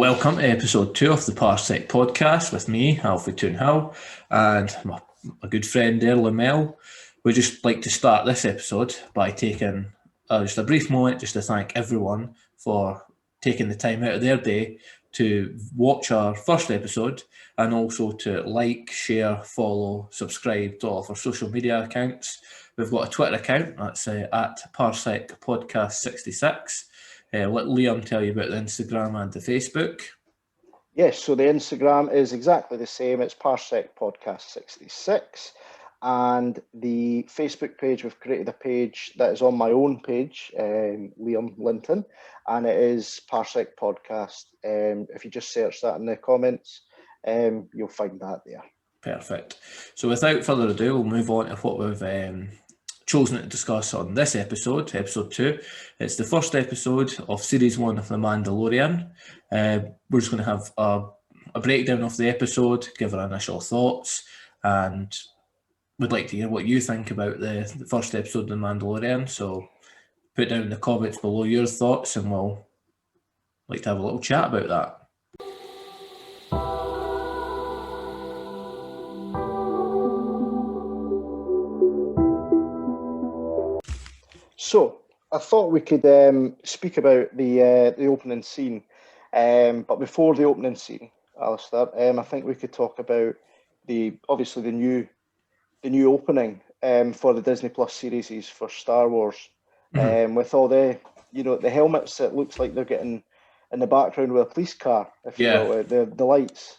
Welcome to episode 2 of the ParsecPodcast with me, alfaetoonhill, and my good friend there, Lemmel. We'd just like to start this episode by taking just a brief moment just to thank everyone for taking the time out of their day to watch our first episode, and also to like, share, follow, subscribe to all of our social media accounts. We've got a Twitter account, that's at ParsecPodcast66. Let Liam tell you about the Instagram and the Facebook. Yes, so the Instagram is exactly the same. It's ParsecPodcast66. And the Facebook page, we've created a page that is on my own page, Liam Linton, and it is Parsec Podcast. If you just search that in the comments, you'll find that there. Perfect. So without further ado, we'll move on to what we've chosen to discuss on this episode, episode 2. It's the first episode of series 1 of The Mandalorian. We're just going to have a breakdown of the episode, give our initial thoughts, and we'd like to hear what you think about the first episode of The Mandalorian. So put down in the comments below your thoughts, and we'll like to have a little chat about that. So I thought we could speak about the opening scene, but before the opening scene, Alistair, I think we could talk about the new opening for the Disney Plus series for Star Wars, with all the the helmets. It looks like they're getting in the background with a police car, if you will, the lights.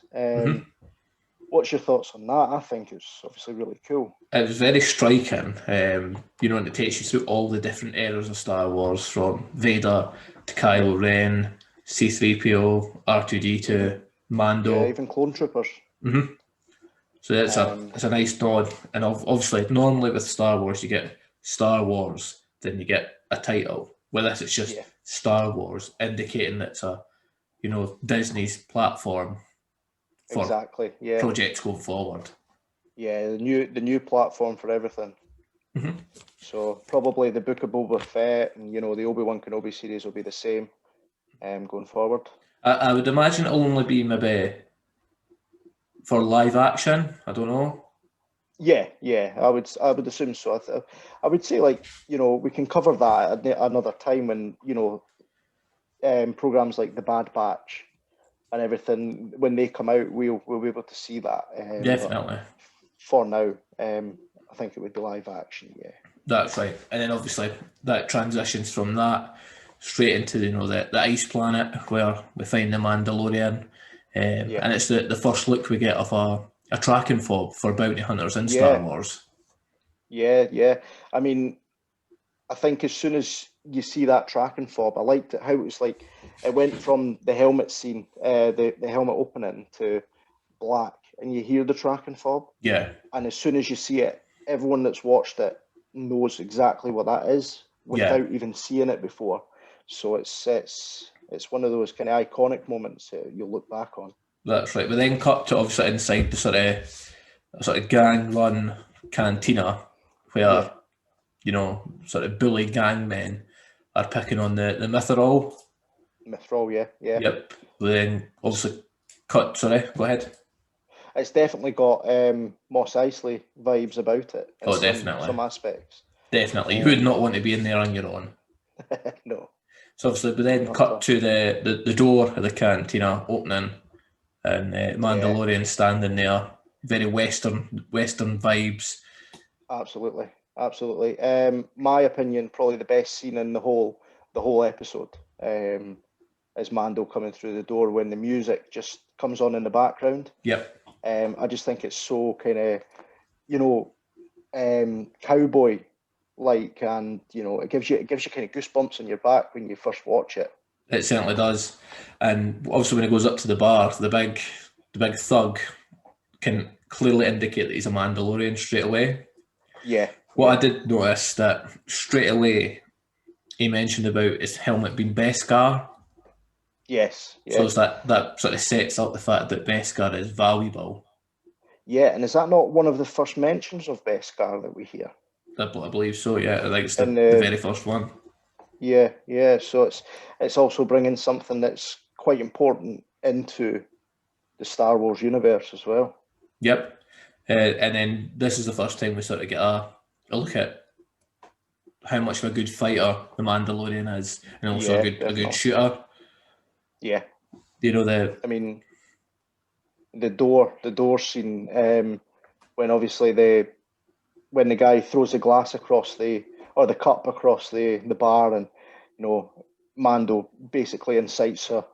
What's your thoughts on that? I think it's obviously really cool. It was very striking, and it takes you through all the different eras of Star Wars, from Vader to Kylo Ren, C-3PO, R2-D2, Mando, even Clone Troopers. So it's a nice nod, and obviously normally with Star Wars you get Star Wars, then you get a title. Well, this it's just Star Wars, indicating it's a Disney's platform for projects going forward. Yeah, the new platform for everything. So probably the Book of Boba Fett and the Obi-Wan Kenobi series will be the same going forward. I would imagine it'll only be maybe for live action. I don't know. Yeah, I would assume so. I would say we can cover that at another time when programs like The Bad Batch and everything, when they come out, we'll be able to see that. Definitely. For now, I think it would be live action. Yeah, that's right. And then obviously that transitions from that straight into the ice planet where we find the Mandalorian, and it's the first look we get of a tracking fob for bounty hunters in Star Wars. Yeah. I mean, I think as soon as you see that tracking fob, I liked it how it was like it went from the helmet scene, the helmet opening, to black, and you hear the tracking fob. Yeah. And as soon as you see it, everyone that's watched it knows exactly what that is without even seeing it before. So it's one of those kind of iconic moments you'll look back on. That's right. We then cut to obviously inside the sort of gang run cantina where sort of bully gang men are picking on the Mythrol. Mythrol, yeah. Yep. We then obviously cut. Sorry, go ahead. It's definitely got Mos Eisley vibes about it. Definitely. Some aspects. Definitely. You would not want to be in there on your own. No. So obviously we then cut to the door of the cantina opening, and Mandalorian standing there. Very Western vibes. Absolutely. My opinion, probably the best scene in the whole episode is Mando coming through the door when the music just comes on in the background. Yep. I just think it's so kind of cowboy like, and it gives you kind of goosebumps on your back when you first watch it. It certainly does. And also when it goes up to the bar, the big thug can clearly indicate that he's a Mandalorian straight away. Yeah. What I did notice that straight away he mentioned about his helmet being Beskar. Yes. Yeah. So it's that sort of sets up the fact that Beskar is valuable. Yeah, and is that not one of the first mentions of Beskar that we hear? I believe so, yeah. I think it's the very first one. Yeah. So it's also bringing something that's quite important into the Star Wars universe as well. Yep. And then this is the first time we sort of get a look at how much of a good fighter the Mandalorian is, and also a good shooter. Yeah. You know, I mean, the door scene, when obviously when the guy throws the glass across the cup across the bar, and you know, Mando basically incites a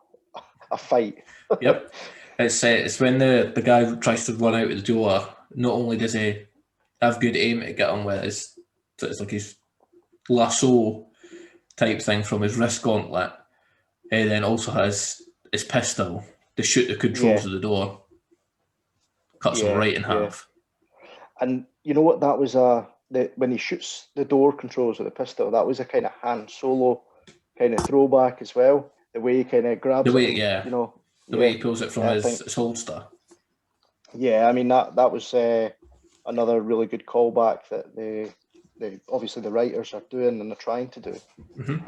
fight. Yep. It's when the guy tries to run out of the door. Not only does he have good aim to get him with it's like his lasso type thing from his wrist gauntlet, and then also has his pistol to shoot the controls of the door. Cuts him right in half. And you know what? That was when he shoots the door controls with the pistol, that was a kind of Han Solo kind of throwback as well. The way he kind of grabs the way, it, you know, the way he pulls it from his holster. Yeah, I mean that was another really good callback that they obviously the writers are doing and they're trying to do. Mm-hmm.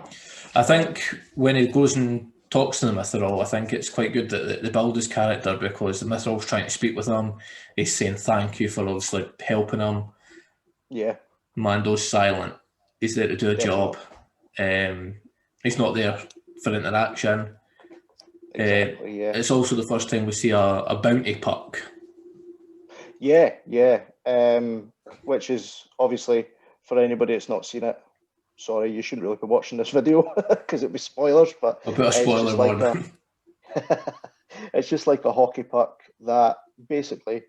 I think when he goes and talks to the Mythrol, I think it's quite good that they build his character, because the Mythrol's trying to speak with him. He's saying thank you for obviously helping him. Yeah. Mando's silent. He's there to do a job. He's not there for interaction. Exactly, yeah. It's also the first time we see a bounty puck. Yeah. Which is obviously, for anybody that's not seen it, sorry, you shouldn't really be watching this video because it'd be spoilers, but I'll put a spoiler warning. It's just like a hockey puck that basically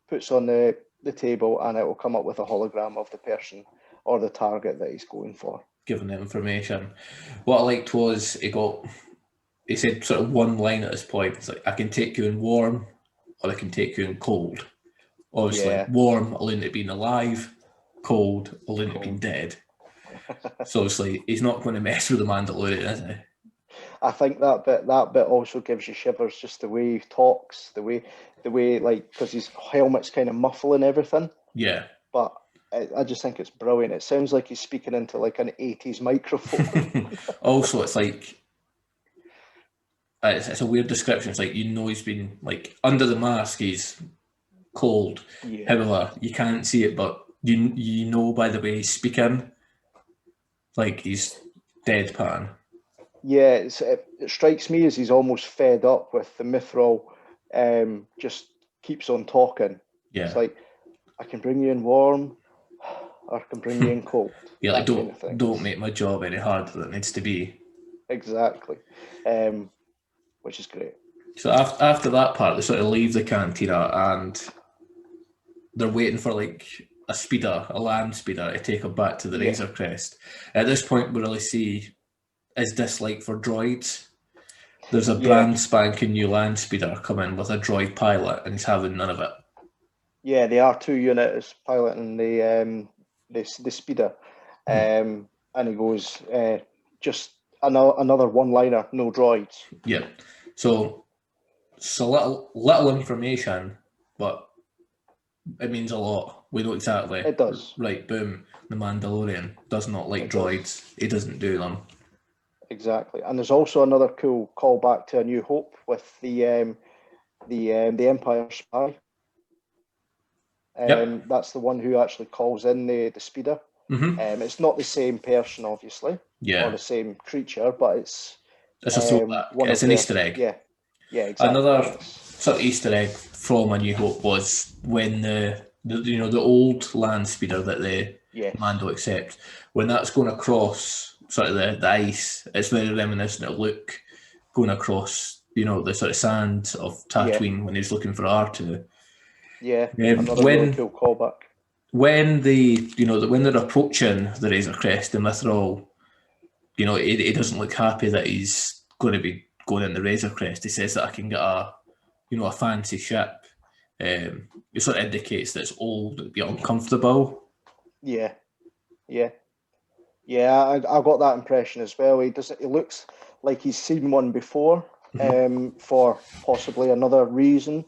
puts on the table, and it will come up with a hologram of the person or the target that he's going for. Giving the information. What I liked was he said sort of one line at this point. It's like, I can take you in warm, or I can take you in cold. Obviously, warm, alluding to being alive. Cold, alluding to being dead. So obviously, he's not going to mess with the Mandalorian, is he? I think that bit also gives you shivers, just the way he talks, the way like, because his helmet's kind of muffling everything. Yeah. But I just think it's brilliant. It sounds like he's speaking into like an 80s microphone. Also, it's like, it's a weird description. It's like, he's been like under the mask, he's cold. Yeah. However, you can't see it, but you know by the way he's speaking, like he's deadpan. Yeah, it strikes me as he's almost fed up with the Mythrol. Just keeps on talking. Yeah. It's like, I can bring you in warm, or I can bring you in cold. Yeah, like don't make my job any harder than it needs to be. Exactly. Which is great. So after that part, they sort of leave the cantina and they're waiting for like a land speeder to take them back to the Razor Crest. At this point, we really see his dislike for droids. There's a brand spanking new land speeder coming with a droid pilot, and he's having none of it. Yeah, the R2 unit is piloting the speeder, and he goes, just another one-liner, no droids. Yeah, so little information, but it means a lot. We know exactly. It does. Right, boom. The Mandalorian does not like droids. He doesn't do them. Exactly, and there's also another cool callback to A New Hope with the Empire spy. That's the one who actually calls in the speeder. Mm-hmm. It's not the same person, obviously, or the same creature, but it's a throwback. It's an Easter egg. Yeah, exactly. Another sort of Easter egg from A New Hope was when the old land speeder that the Mando accepts, when that's going across sort of the ice, it's very reminiscent of Luke going across, the sort of sand of Tatooine when he's looking for R2. Yeah, another really cool callback. When when they're approaching the Razor Crest, the Mythrol, he doesn't look happy that he's going to be going in the Razor Crest. He says that I can get a fancy ship. It sort of indicates that it's old, it'd be uncomfortable. Yeah. I got that impression as well. He looks like he's seen one before, for possibly another reason.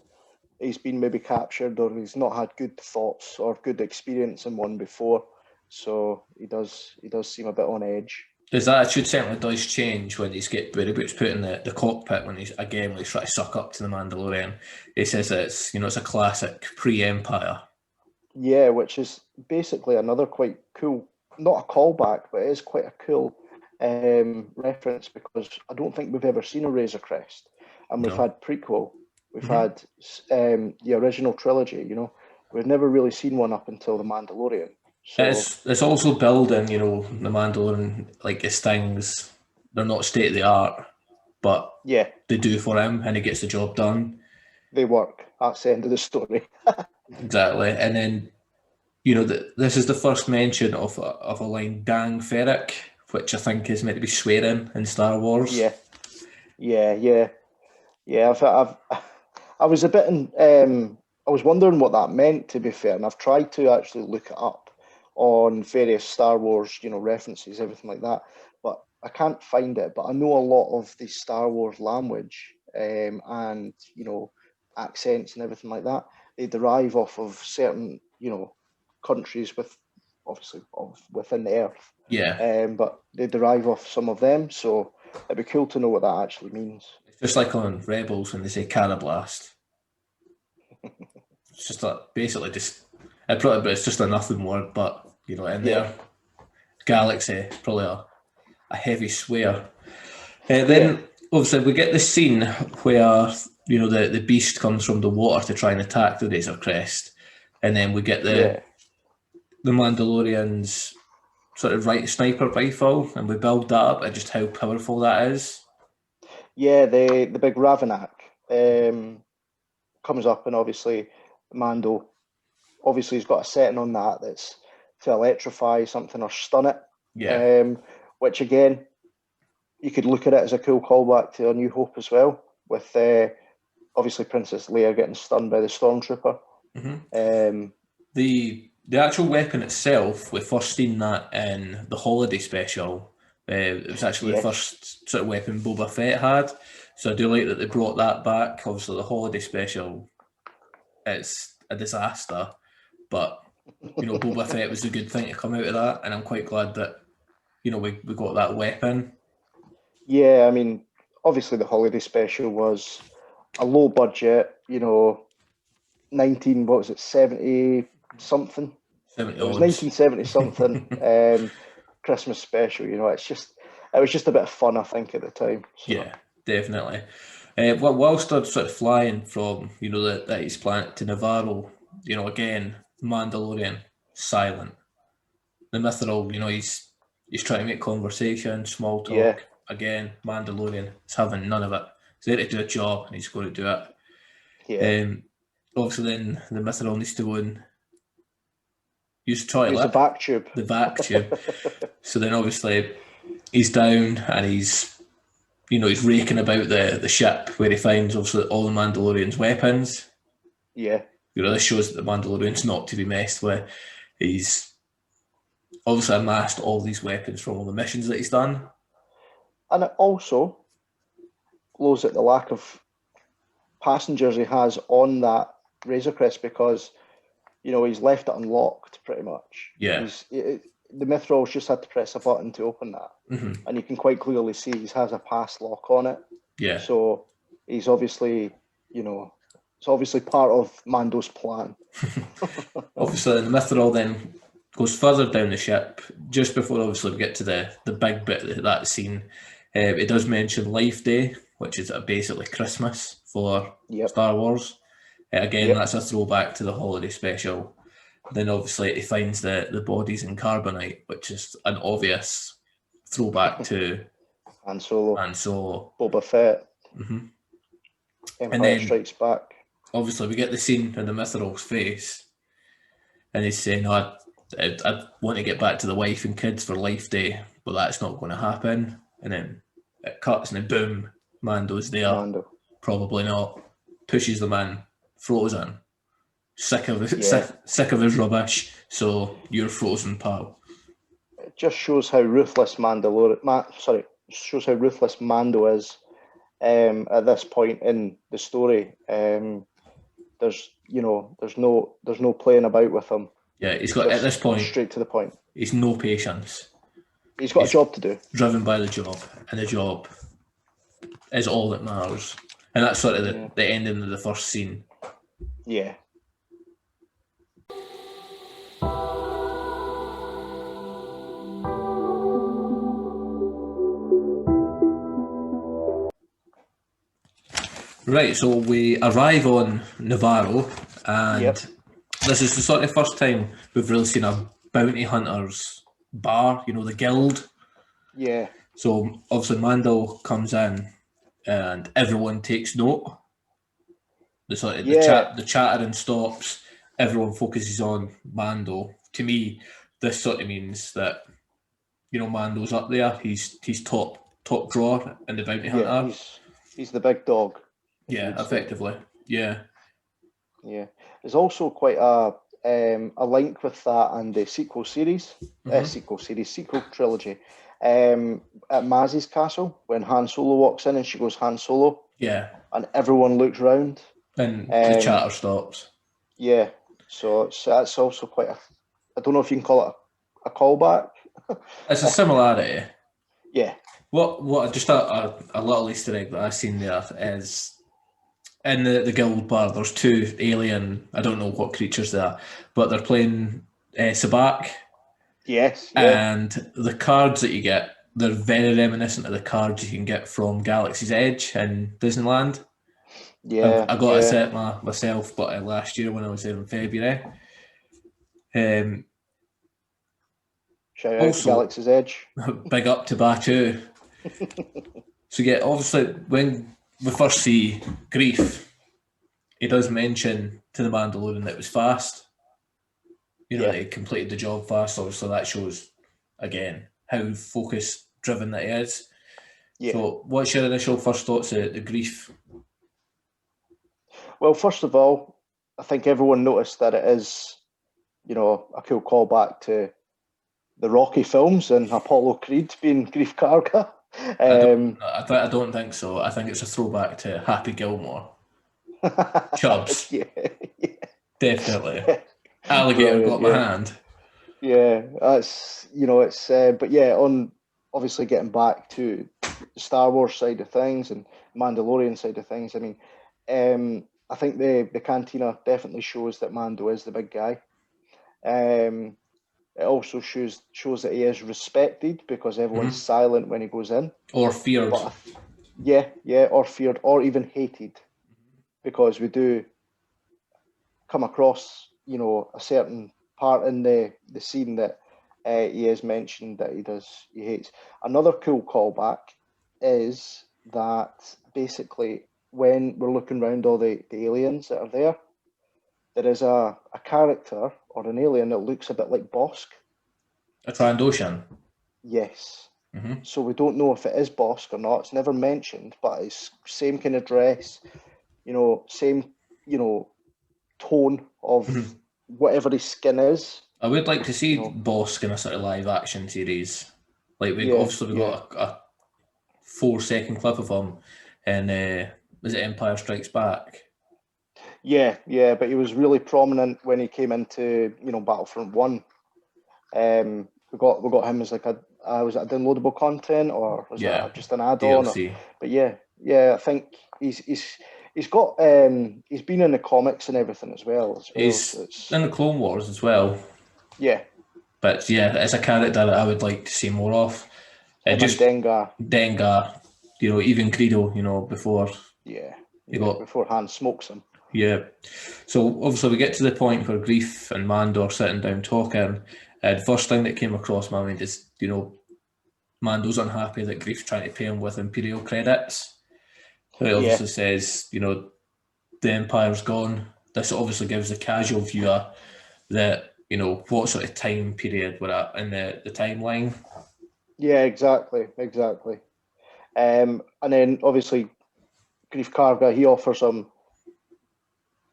He's been maybe captured, or he's not had good thoughts or good experience in one before. So he does seem a bit on edge. His attitude certainly does change when he's put in the cockpit when he's trying to suck up to the Mandalorian. He says that it's a classic pre-Empire. Yeah, which is basically another quite cool, not a callback, but it is quite a cool reference, because I don't think we've ever seen a Razor Crest, and we've had prequel, we've had the original trilogy. We've never really seen one up until the Mandalorian. So It's also building, the Mandalorian, like his things, they're not state of the art, but yeah, they do for him, and he gets the job done. they work. That's the end of the story. Exactly, and then this is the first mention of a line "Gang Ferric," which I think is meant to be swearing in Star Wars. Yeah. I was a bit I was wondering what that meant, to be fair, and I've tried to actually look it up on various Star Wars, references, everything like that, but I can't find it. But I know a lot of the Star Wars language, and accents and everything like that. They derive off of certain, countries within the Earth. Yeah. But they derive off some of them, so it'd be cool to know what that actually means. It's just like on Rebels when they say Carablast. It's just basically it's just a nothing word, but in their galaxy, probably a heavy swear. Then obviously we get the scene where the beast comes from the water to try and attack the Razor Crest, and then we get the Mandalorian's sort of sniper rifle, and we build that up and just how powerful that is. Yeah, the big Ravenak comes up, and obviously Mando, he's got a setting on that's to electrify something or stun it. Yeah. Which again, you could look at it as a cool callback to A New Hope as well, with obviously Princess Leia getting stunned by the stormtrooper. The actual weapon itself, we first seen that in the holiday special. It was actually the first sort of weapon Boba Fett had. So I do like that they brought that back. Obviously, the holiday special, it's a disaster. But, Boba Fett was a good thing to come out of that. And I'm quite glad that, we got that weapon. Yeah, I mean, obviously the holiday special was a low budget, 70 something. It was 1970 something Christmas special. It was just a bit of fun, I think, at the time. So. Yeah, definitely. Whilst they're sort of flying from that his planet to Navarro, again, Mandalorian silent. The Mythrol, he's trying to make conversation, small talk. Yeah. Again, Mandalorian is having none of it. He's there to do a job, and he's going to do it. Yeah. Obviously, then the Mythrol needs to go and use the toilet. Use the vac tube. The vac tube. So then, obviously, he's down and he's raking about the ship where he finds obviously all the Mandalorian's weapons. Yeah. This shows that the Mandalorian's not to be messed with. He's obviously amassed all these weapons from all the missions that he's done. And it also blows at the lack of passengers he has on that Razor Crest, because he's left it unlocked pretty much. Yeah. The Mythrol's just had to press a button to open that, and you can quite clearly see he has a pass lock on it. Yeah. So he's obviously, it's obviously part of Mando's plan. Obviously, the Mythrol then goes further down the ship just before obviously we get to the big bit of that scene. It does mention Life Day, which is basically Christmas for Star Wars. Again, that's a throwback to the holiday special. Then obviously he finds the bodies in carbonite, which is an obvious throwback to Han Solo, Boba Fett, Empire Strikes Back. Obviously, we get the scene in the Mythrol's face, and he's saying, I want to get back to the wife and kids for Life Day, but that's not going to happen. And then it cuts, and then boom, Mando's there. Probably not. Pushes the man, frozen. Sick of his rubbish. So you're frozen, pal. It just shows how ruthless Mando is at this point in the story. There's no playing about with him. Yeah, he's got at this point straight to the point. He's no patience. He's got a job to do. Driven by the job, and the job is all that matters. And that's sort of the ending of the first scene. Yeah. Right, so we arrive on Navarro, and this is the sort of first time we've really seen a bounty hunters bar, the guild. Yeah. So obviously Mando comes in and everyone takes note. The chattering stops, everyone focuses on Mando. To me, this sort of means that, Mando's up there. He's top drawer in the bounty hunter. He's the big dog. Yeah, effectively. Yeah. Yeah. There's also quite a link with that and the sequel trilogy. At Maz's castle, when Han Solo walks in and she goes, Han Solo. Yeah. And everyone looks round. And the chatter stops. Yeah. So that's also quite I don't know if you can call it a callback. It's a similarity. Yeah. What just a little Easter egg that I've seen there is in the guild bar, there's two alien, I don't know what creatures they are, but they're playing sabacc. Yes. Yeah. And the cards that you get, they're very reminiscent of the cards you can get from Galaxy's Edge in Disneyland. Yeah. I got a set myself, but last year when I was there in February. Shout out to Galaxy's Edge. Big up to Batu. So yeah, obviously when we first see Grief, he does mention to the Mandalorian that it was fast. That he completed the job fast. Obviously that shows, again, how focus driven that he is. Yeah. So what's your initial first thoughts of the Grief? Well, first of all, I think everyone noticed that it is, a cool callback to the Rocky films and Apollo Creed being Grief Karga. I don't think so. I think it's a throwback to Happy Gilmore. Chubbs. Yeah. Definitely. Yeah. Alligator got my hand. Yeah, that's, it's, but yeah, on obviously getting back to the Star Wars side of things and Mandalorian side of things, I mean, I think the cantina definitely shows that Mando is the big guy. It also shows that he is respected because everyone's silent when he goes in. Or feared. Or feared, or even hated. Because we do come across, a certain part in the scene that he has mentioned that he hates. Another cool callback is that basically when we're looking around all the aliens that are there is a character or an alien that looks a bit like Bosk. A Trandoshan? Yes. Mm-hmm. So we don't know if it is Bosk or not. It's never mentioned, but it's same kind of dress, same, tone of whatever his skin is. I would like to see Bosk in a sort of live action series. Like we got a 4-second clip of him in was it Empire Strikes Back? Yeah, but he was really prominent when he came into Battlefront 1. We got him as like was it a downloadable content or was that just an add-on? But I think he's got he's been in the comics and everything as well. He's in the Clone Wars as well. Yeah. But yeah, it's a character that I would like to see more of. Just Dengar, even Greedo, before. Yeah. Before Han smokes him. Yeah. So obviously we get to the point where Grief and Mando are sitting down talking. The first thing that came across my mind is, Mando's unhappy that Grief's trying to pay him with Imperial credits. It obviously says, the Empire's gone. This obviously gives the casual viewer that, what sort of time period we're at in the timeline. Yeah, exactly. And then obviously Grief Karga, he offers him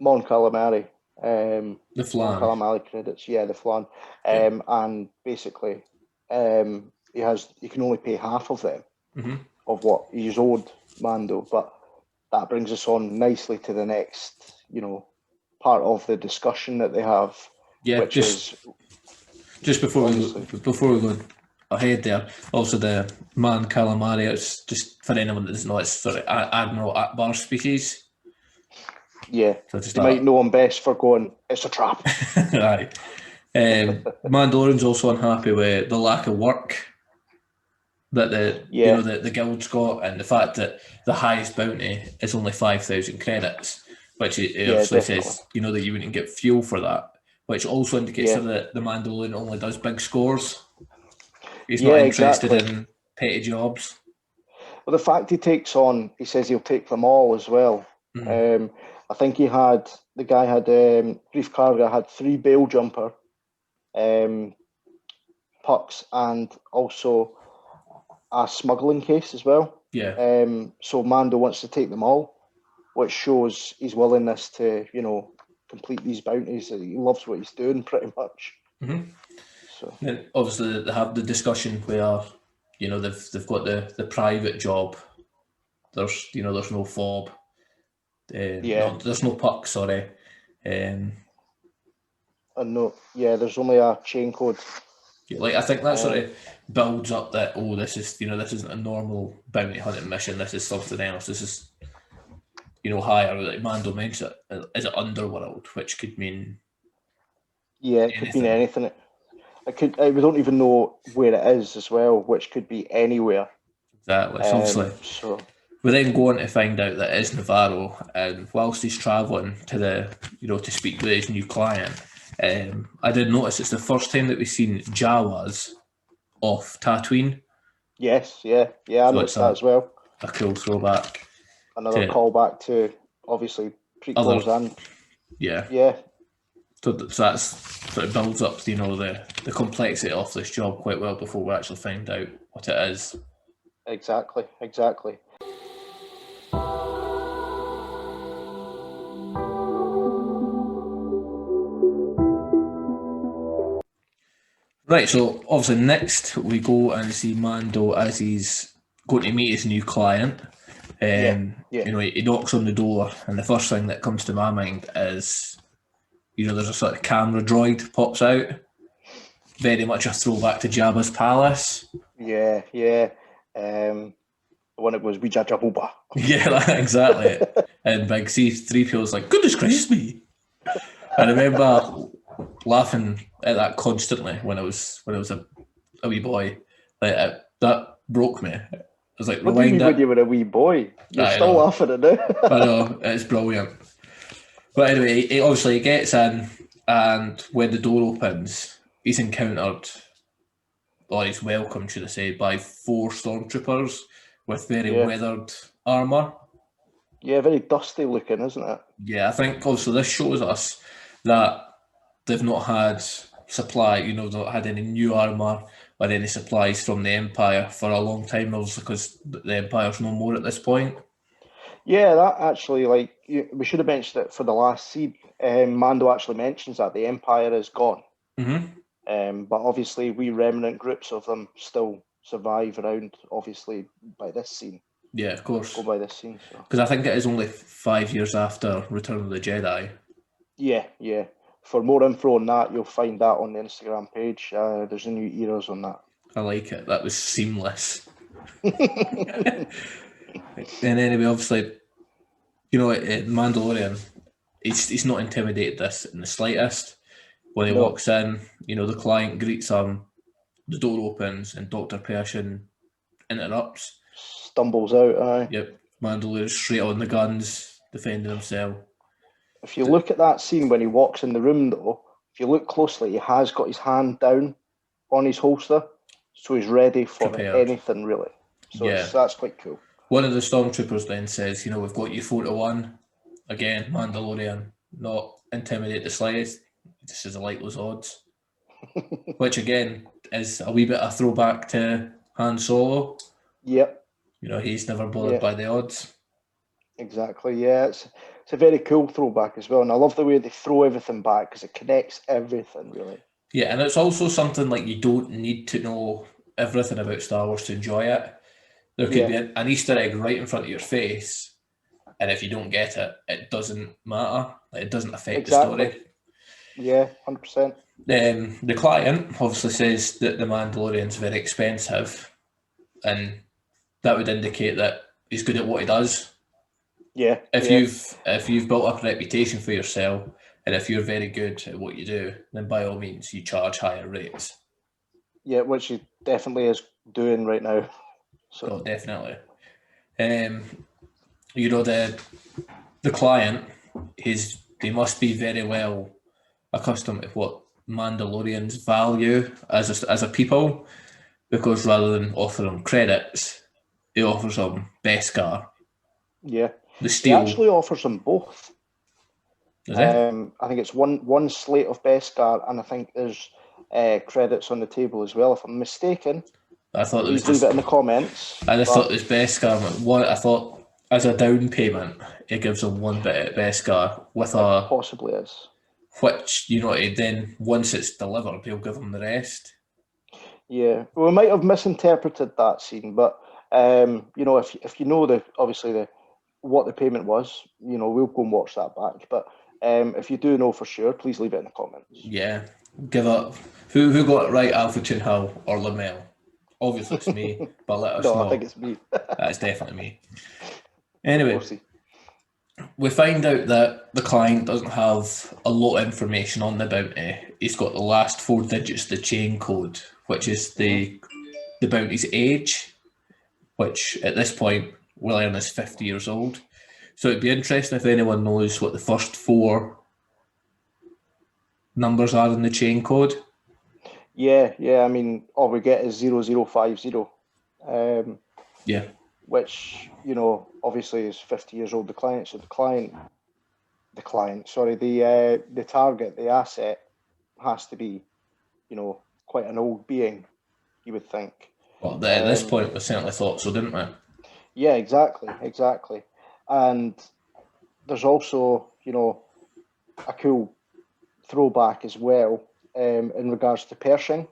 Mon Calamari. The flan. Calamari credits, the flan. And basically he can only pay half of them of what he's owed Mando. But that brings us on nicely to the next, part of the discussion that they have. Yeah, just before we go, ahead there. Also, the man calamari, it's just, for anyone that doesn't know, it's sort of Admiral Akbar's species. Yeah, So just you might know him best for going, it's a trap. Right. Mandalorian's also unhappy with the lack of work that the guild's got, and the fact that the highest bounty is only 5,000 credits, which it obviously says that you wouldn't get fuel for that, which also indicates that the Mandalorian only does big scores. He's not interested in petty jobs. Well, the fact he says he'll take them all as well. Mm. I think Grief Karga had 3 bail jumper pucks and also a smuggling case as well. Yeah. So Mando wants to take them all, which shows his willingness to, complete these bounties. He loves what he's doing pretty much. Mm-hmm. So then obviously they have the discussion where they've got the private job. There's no fob. No, there's no puck. Sorry. there's only a chain code. I think that sort of builds up that this isn't a normal bounty hunting mission. This is something else. This is higher. Like Mando mentions it as an underworld, which could mean it could mean anything. We don't even know where it is as well, which could be anywhere. Exactly. Obviously. We then go on to find out that it is Navarro, and whilst he's travelling to to speak with his new client, I did notice it's the first time that we've seen Jawas off Tatooine. Yes, I noticed that as well. A cool throwback. Another callback to obviously prequels and yeah. So that's sort of builds up the complexity of this job quite well before we actually find out what it is. Exactly. Right, so obviously next we go and see Mando as he's going to meet his new client. He knocks on the door, and the first thing that comes to my mind is, there's a sort of camera droid pops out. Very much a throwback to Jabba's palace. Yeah. The one that goes, "We Jaja Boba." Yeah, exactly. And Big C-3PO was like, "Goodness gracious me!" I remember laughing at that constantly when I was a wee boy. Like that broke me. I was like, what do you mean when you were a wee boy? You're still laughing at it. I know, it's brilliant. But anyway, he obviously gets in, and when the door opens, he's encountered, or he's welcomed, should I say, by 4 stormtroopers with very weathered armour. Yeah, very dusty looking, isn't it? Yeah, I think also this shows us that they've not had supply, not had any new armour or any supplies from the Empire for a long time, obviously, because the Empire's no more at this point. Yeah, that actually, we should have mentioned it for the last scene. Mando actually mentions that the Empire is gone. Mm-hmm. But obviously, remnant groups of them still survive around, obviously, by this scene. Yeah, of course. Go by this scene. Because I think it is only 5 years after Return of the Jedi. Yeah. For more info on that, you'll find that on the Instagram page. There's a new eras on that. I like it. That was seamless. And anyway, obviously, Mandalorian, he's not intimidated this in the slightest. When he walks in, the client greets him, the door opens, and Dr. Pershing interrupts. Stumbles out, Yep. Mandalorian's straight on the guns, defending himself. If you look at that scene when he walks in the room, though, if you look closely, he has got his hand down on his holster, so he's ready for anything, really. So that's quite cool. One of the stormtroopers then says, we've got you 4-1. Again, Mandalorian, not intimidate the slightest. This is a like those odds. Which, again, is a wee bit of a throwback to Han Solo. Yep. He's never bothered by the odds. Exactly, yeah. It's a very cool throwback as well. And I love the way they throw everything back because it connects everything, really. Yeah, and it's also something like you don't need to know everything about Star Wars to enjoy it. There could be an Easter egg right in front of your face, and if you don't get it, it doesn't matter. It doesn't affect the story. Yeah, 100%. The client obviously says that the Mandalorian's very expensive, and that would indicate that he's good at what he does. Yeah, If yeah, you've built up a reputation for yourself, and if you're very good at what you do, then by all means you charge higher rates. yeah, which he definitely is doing right now. So Oh, definitely. You know, the client, they must be very well accustomed to what Mandalorians value as a people, because rather than offer them credits, he offers them Beskar, yeah, the he actually steel. offers them both. Is it? I think it's one slate of Beskar, and I think there's credits on the table as well. If I'm mistaken, I thought there was please leave just. it in the comments. I just thought But it was Beskar. I thought as a down payment, it gives them one bit of Beskar with it a possibly is. which then once it's delivered, he'll give them the rest. Yeah, we might have misinterpreted that scene, but if you know obviously what the payment was, we'll go and watch that back. But if you do know for sure, please leave it in the comments. Yeah, give up. Who got it right, alfaetoonhill or Lemmel? Obviously it's me, but let us No, I think know. it's me. That's definitely me. We'll Anyway, see. we find out that the client doesn't have a lot of information on the bounty. He's got the last 4 digits of the chain code, which is Mhm. the bounty's age, which at this point will learn is 50 years old. So it'd be interesting if anyone knows what the first 4 numbers are in the chain code. Yeah. I mean, all we get is 0050, Yeah. which obviously is 50 years old. The client, so sorry, the target, the asset has to be, quite an old being, you would think. Well, at this Um, point, we certainly thought so, didn't we? yeah, exactly. And there's also, a cool throwback as well in regards to Pershing.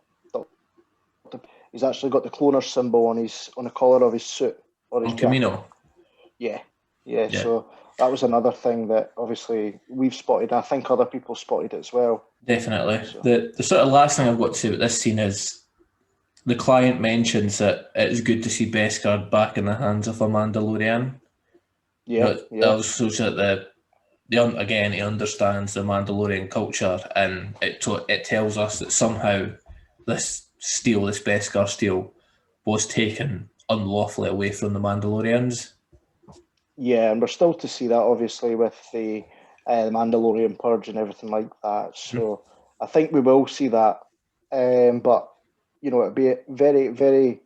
He's actually got the cloner symbol on the collar of his suit or his On jacket. Camino. Yeah. Yeah, So that was another thing that obviously we've spotted. And I think other people spotted it as well. definitely. So The sort of last thing I've got to say about this scene is the client mentions that it's good to see Beskar back in the hands of a Mandalorian. You yeah, know, it yeah, also shows that again, he understands the Mandalorian culture, and it tells us that somehow this Beskar steel, was taken unlawfully away from the Mandalorians. yeah. And we're still to see that obviously with the Mandalorian purge and everything like that. So I think we will see that. But it'd be very, very.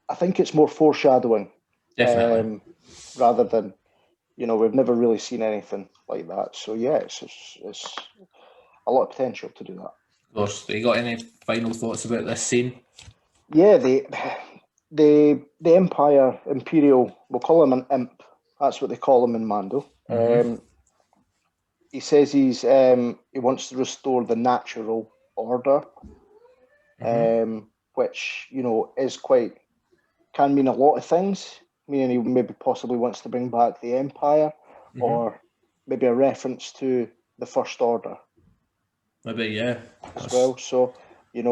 I think it's more foreshadowing Definitely. rather than we've never really seen anything like that. So yeah, it's a lot of potential to do that. Of course. You got any final thoughts about this scene? Yeah, the Empire Imperial, we'll call him an imp. That's what they call him in Mando. Mm-hmm. He says he wants to restore the natural order, Mm-hmm. which is can mean a lot of things. Meaning he maybe possibly wants to bring back the Empire, Mm-hmm. or maybe a reference to the First Order Maybe, yeah. as well. So it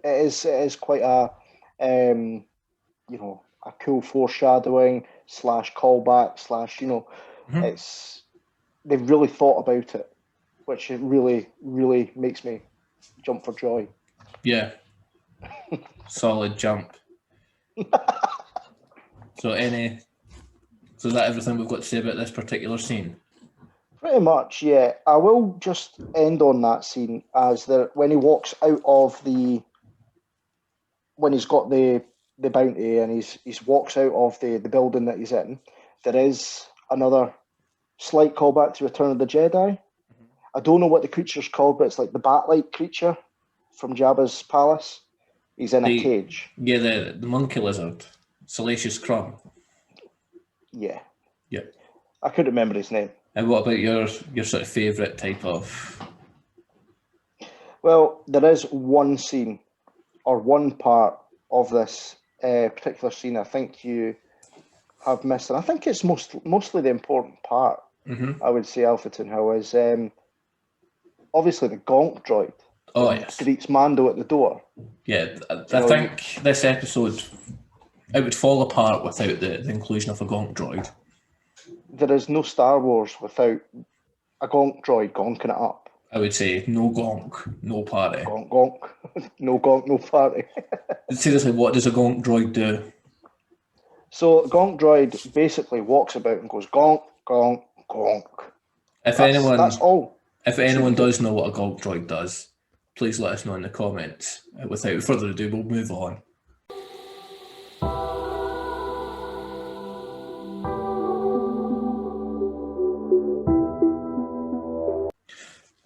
is quite um, a cool foreshadowing slash callback slash Mm-hmm. it's they've really thought about it, which it really really makes me jump for joy. Yeah. Solid jump. So is that everything we've got to say about this particular scene? Pretty much, yeah. I will just end on that scene as when he walks out of when he's got the bounty and he's walks out of the building that he's in. There is another slight callback to Return of the Jedi. I don't know what the creature's called, but it's like the bat-like creature from Jabba's palace. He's in a The cage. Yeah, the monkey lizard. Salacious Crumb. Yeah, Yeah. I couldn't remember his name. And what about your sort of favourite type of? Well, there is one scene or one part of this particular scene I think you have missed, and I think it's mostly the important part. Mm-hmm. I would say Alphaton Hill is obviously the gonk droid. Oh, yes. Greets Mando at the door. Yeah, I think this episode, it would fall apart without the inclusion of a gonk droid. There is no Star Wars without a gonk droid gonking it up. I would say no gonk, no party. Gonk, gonk. No gonk, no party. Seriously, what does a gonk droid do? So gonk droid basically walks about and goes gonk, gonk, gonk. That's all. If anyone does know what a gonk droid does, please let us know in the comments. Without further ado, we'll move on.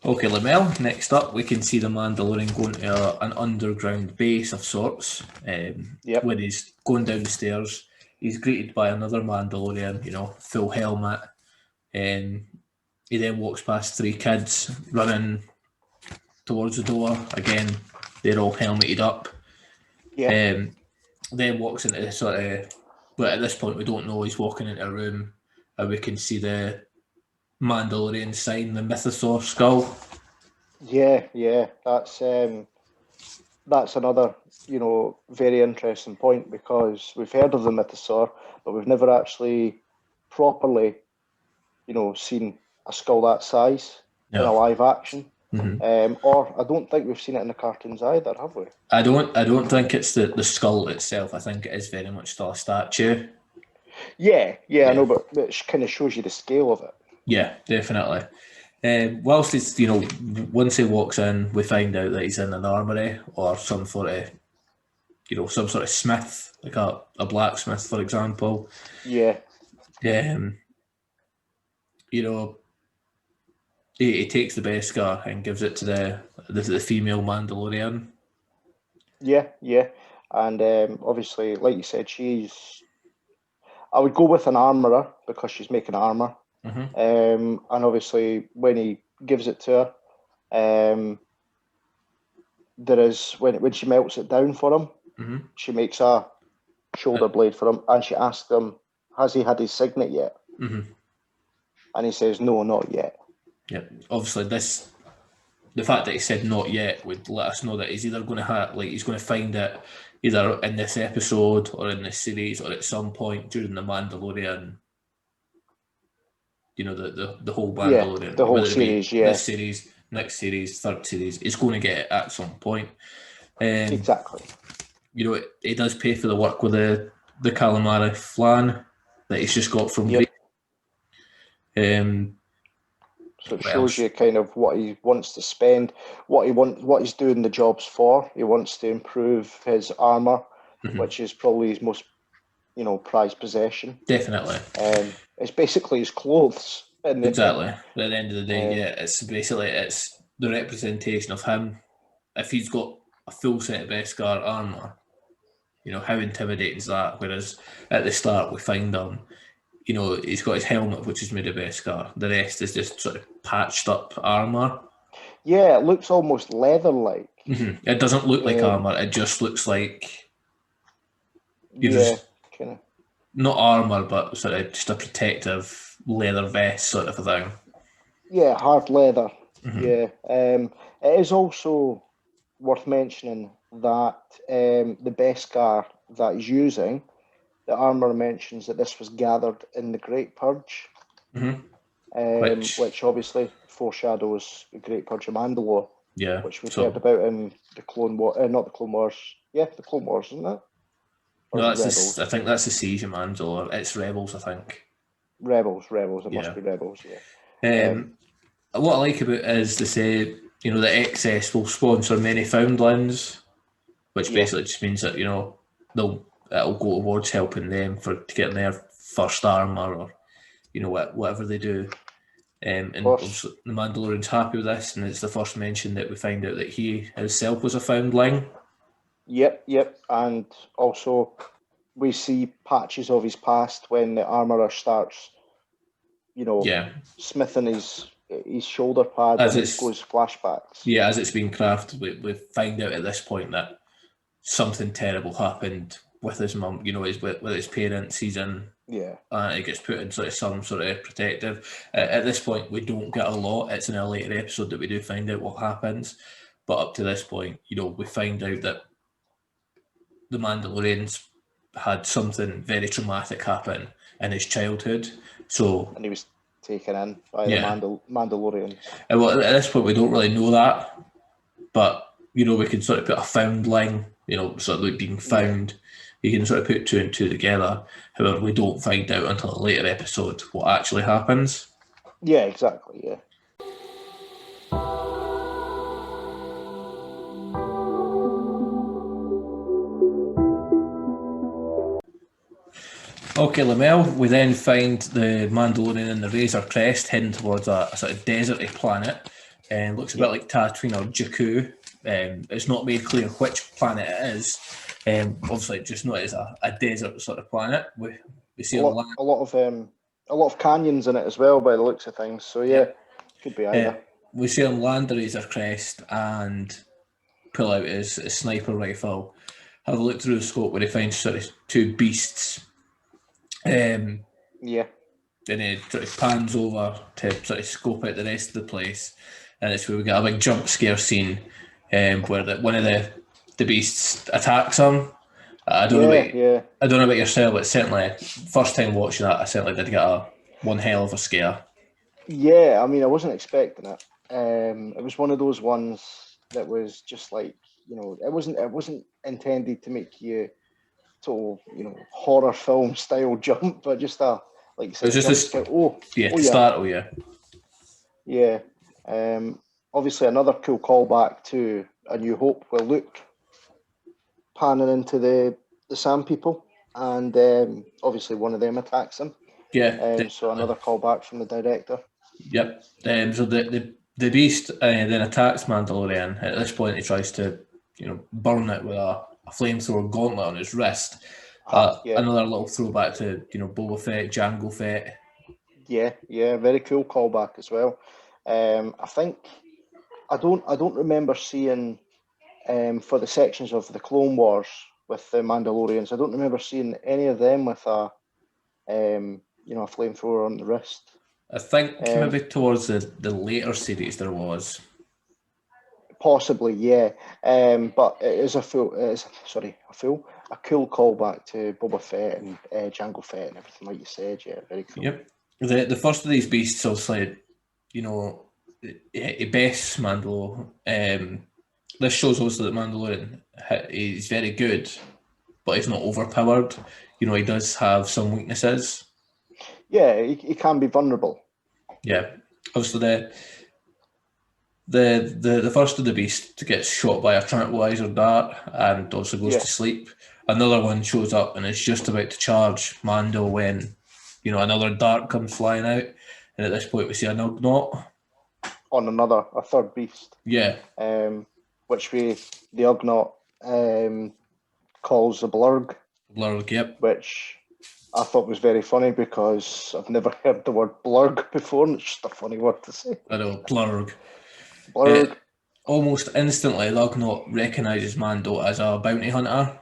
Okay, Lemmel, next up we can see the Mandalorian going to an underground base of sorts. When he's going down the stairs, he's greeted by another Mandalorian, full helmet. He then walks past 3 kids running towards the door. Again, they're all helmeted up. Yeah. Then walks into the sort of, but at this point we don't know, he's walking into a room and we can see the Mandalorian sign, the Mythosaur skull. Yeah, that's another, very interesting point, because we've heard of the Mythosaur, but we've never actually properly, seen a skull that size in a live action. Mm-hmm. Or I don't think we've seen it in the cartoons either, have we? I don't think it's the skull itself. I think it is very much still a statue. Yeah, I know, but it kind of shows you the scale of it. Yeah, definitely. Whilst he's, once he walks in, we find out that he's in an armory or some sort of smith, like a blacksmith, for example. Yeah. He takes the Beskar and gives it to the female Mandalorian. Yeah, and obviously, like you said, I would go with an armourer because she's making armour. Mm-hmm. And obviously, when he gives it to her, there is when she melts it down for him, mm-hmm. she makes a shoulder blade for him, and she asks him, "Has he had his signet yet?" Mm-hmm. And he says, "No, not yet." Yeah, obviously, the fact that he said "not yet" would let us know that he's either going to he's going to find it either in this episode or in this series or at some point during the Mandalorian. The whole Mandalorian, the whole series, this series, next series, third series, it's going to get it at some point. Exactly. It does pay for the work with the calamari flan that he's just got from Greece. So it shows you kind of what he wants to spend, what he's doing the jobs for. He wants to improve his armor, mm-hmm. which is probably his most, prized possession. Definitely. It's basically his clothes. Exactly. At the end of the day, it's the representation of him. If he's got a full set of Beskar armor, how intimidating is that? Whereas at the start we find him, he's got his helmet, which is made of Beskar. The rest is just sort of patched up armor. Yeah, it looks almost leather-like. Mm-hmm. It doesn't look like armor. It just looks like kind of not armor, but sort of just a protective leather vest sort of a thing. Yeah, hard leather. Mm-hmm. Yeah. It is also worth mentioning that the Beskar that he's using, the armor mentions that this was gathered in the Great Purge, mm-hmm. Which obviously foreshadows the Great Purge of Mandalore. Yeah, which we talked about in the Clone War, not the Clone Wars. Yeah, the Clone Wars, isn't it? Or no, I think that's the Siege of Mandalore. It's Rebels, I think. Rebels. It must be Rebels. Yeah. What I like about it is they say, the excess will sponsor many foundlings, which basically just means that it'll go towards helping them to getting their first armor or whatever they do. And the Mandalorian's happy with this, and it's the first mention that we find out that he himself was a foundling. Yep. And also, we see patches of his past when the armourer starts, smithing his shoulder pad as it goes flashbacks. Yeah, as it's being crafted, we find out at this point that something terrible happened with his mum, he's with his parents, he's in, Yeah. he gets put in sort of some sort of protective. At this point, we don't get a lot. It's in a later episode that we do find out what happens. But up to this point, we find out that the Mandalorians had something very traumatic happen in his childhood. So, And he was taken in by yeah. the Mandalorians. Well, at this point, we don't really know that. But, we can sort of put a foundling, sort of like being found. Yeah. You can sort of put 2 and 2 together. However, we don't find out until a later episode what actually happens. Yeah, exactly, yeah. Okay, Lemmel, we then find the Mandalorian and the Razor Crest heading towards a sort of deserty planet. And looks a bit like Tatooine or Jakku. It's not made clear which planet it is. Obviously, just know it's a desert sort of planet. We see a lot of canyons in it as well, by the looks of things. So could be either. We see him land the Razor Crest and pull out his sniper rifle. Have a look through the scope where he finds sort of 2 beasts. Then he sort of pans over to sort of scope out the rest of the place, and it's where we get a big jump scare scene where one of the beasts attacks him. I don't know about yourself, but certainly first time watching that, I certainly did get one hell of a scare. Yeah, I mean, I wasn't expecting it. It was one of those ones that was just like, it wasn't intended to make you total, horror film style jump, but just like you said, it was just startle you. Yeah. Obviously another cool callback to A New Hope where Luke panning into the Sand People, and obviously one of them attacks him. Yeah. So another callback from the director. Yep. So the beast then attacks Mandalorian. At this point, he tries to burn it with a flamethrower gauntlet on his wrist. Another little throwback to Boba Fett, Jango Fett. Yeah, very cool callback as well. I think I don't remember seeing for the sections of the Clone Wars with the Mandalorians. I don't remember seeing any of them with a flamethrower on the wrist. I think maybe towards the later series there was. Possibly, yeah. But it is a cool callback to Boba Fett and Jango Fett and everything like you said. Yeah, very cool. Yep. The first of these beasts, obviously, it bests Mando. This shows also that Mandalorian is very good, but he's not overpowered. He does have some weaknesses. Yeah, he can be vulnerable. Yeah, obviously the first of the beast gets shot by a tranquilizer dart and also goes to sleep. Another one shows up and is just about to charge Mando when another dart comes flying out, and at this point we see a Ugnaught on a third beast. Yeah. Which the Ugnaught calls the Blurg. Blurg, yep. Which I thought was very funny because I've never heard the word Blurg before, and it's just a funny word to say. I know, Blurg. Blurg. Almost instantly, the Ugnaught recognises Mando as a bounty hunter.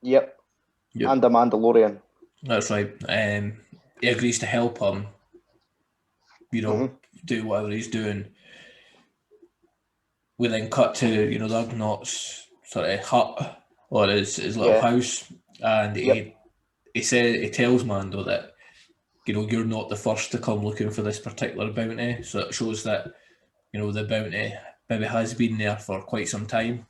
Yep. And a Mandalorian. That's right. He agrees to help him, do whatever he's doing. We then cut to, the Ugnaught's sort of hut or his little house, and he tells Mando that, you're not the first to come looking for this particular bounty. So it shows that, the bounty maybe has been there for quite some time.